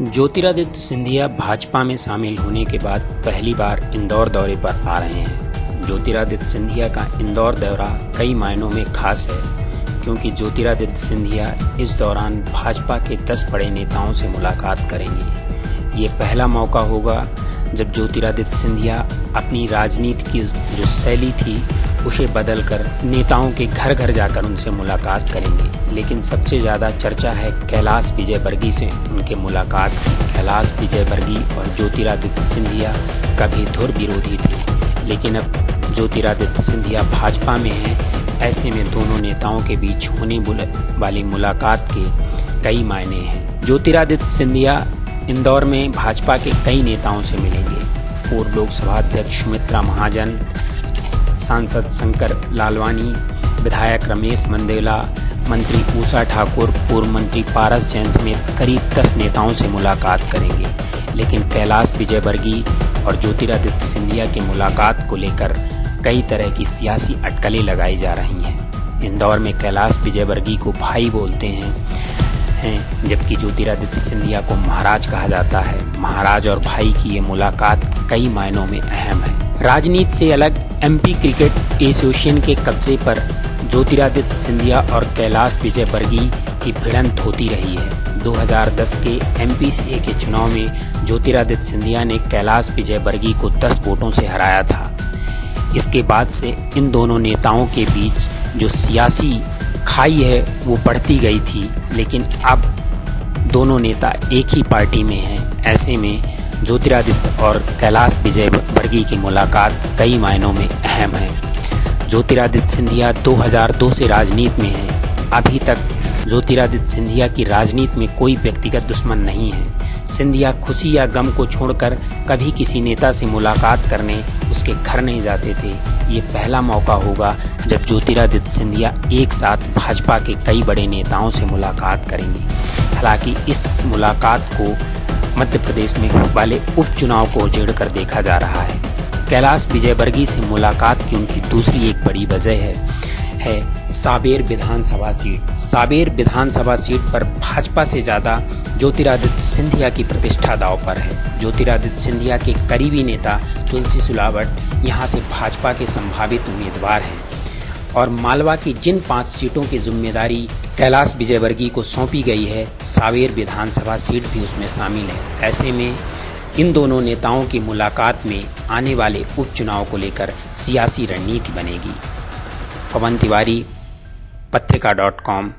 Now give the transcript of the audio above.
ज्योतिरादित्य सिंधिया भाजपा में शामिल होने के बाद पहली बार इंदौर दौरे पर आ रहे हैं। ज्योतिरादित्य सिंधिया का इंदौर दौरा कई मायनों में खास है, क्योंकि ज्योतिरादित्य सिंधिया इस दौरान भाजपा के 10 बड़े नेताओं से मुलाकात करेंगे। ये पहला मौका होगा जब ज्योतिरादित्य सिंधिया अपनी राजनीति की जो शैली थी उसे बदलकर नेताओं के घर घर जाकर उनसे मुलाकात करेंगे। लेकिन सबसे ज़्यादा चर्चा है कैलाश विजयवर्गीय से उनके मुलाकात की। कैलाश विजयवर्गीय और ज्योतिरादित्य सिंधिया कभी धुर विरोधी थे, लेकिन अब ज्योतिरादित्य सिंधिया भाजपा में हैं। ऐसे में दोनों नेताओं के बीच होने वाली मुलाकात के कई मायने हैं। ज्योतिरादित्य सिंधिया इंदौर में भाजपा के कई नेताओं से मिलेंगे। पूर्व लोकसभा अध्यक्ष सुमित्रा महाजन, सांसद शंकर लालवानी, विधायक रमेश मंडेला, मंत्री उषा ठाकुर, पूर्व मंत्री पारस जैन समेत करीब 10 नेताओं से मुलाकात करेंगे। लेकिन कैलाश विजयवर्गीय और ज्योतिरादित्य सिंधिया की मुलाकात को लेकर कई तरह की सियासी अटकलें लगाई जा रही हैं। इंदौर में कैलाश विजयवर्गीय को भाई बोलते हैं, जबकि ज्योतिरादित्य सिंधिया को महाराज कहा जाता है। महाराज और भाई की ये मुलाकात कई मायनों में अहम है। राजनीति से अलग एमपी क्रिकेट एसोसिएशन के कब्जे पर ज्योतिरादित्य सिंधिया और कैलाश विजयवर्गीय की भिड़ंत होती रही है। 2010 के एमपीसीए के चुनाव में ज्योतिरादित्य सिंधिया ने कैलाश विजयवर्गीय को 10 वोटों से हराया था। इसके बाद से इन दोनों नेताओं के बीच जो सियासी खाई है वो बढ़ती गई थी, लेकिन अब दोनों नेता एक ही पार्टी में हैं। ऐसे में ज्योतिरादित्य और कैलाश विजयवर्गीय की मुलाकात कई मायनों में अहम है। ज्योतिरादित्य सिंधिया 2002 से राजनीति में हैं। अभी तक ज्योतिरादित्य सिंधिया की राजनीति में कोई व्यक्तिगत दुश्मन नहीं है। सिंधिया खुशी या गम को छोड़कर कभी किसी नेता से मुलाकात करने उसके घर नहीं जाते थे। ये पहला मौका होगा जब ज्योतिरादित्य सिंधिया एक साथ भाजपा के कई बड़े नेताओं से मुलाकात करेंगे। हालांकि इस मुलाकात को मध्य प्रदेश में होने वाले उपचुनाव को उजेड़कर देखा जा रहा है। कैलाश विजयवर्गीय से मुलाकात की उनकी दूसरी एक बड़ी वजह है सावेर विधानसभा सीट। सावेर विधानसभा सीट पर भाजपा से ज़्यादा ज्योतिरादित्य सिंधिया की प्रतिष्ठा दांव पर है। ज्योतिरादित्य सिंधिया के करीबी नेता तुलसी सिलावट यहाँ से भाजपा के संभावित उम्मीदवार हैं और मालवा की जिन 5 सीटों की जिम्मेदारी कैलाश विजयवर्गीय को सौंपी गई है, सावेर विधानसभा सीट भी उसमें शामिल है। ऐसे में इन दोनों नेताओं की मुलाकात में आने वाले उपचुनाव को लेकर सियासी रणनीति बनेगी। पवन तिवारी, पत्रिका.com।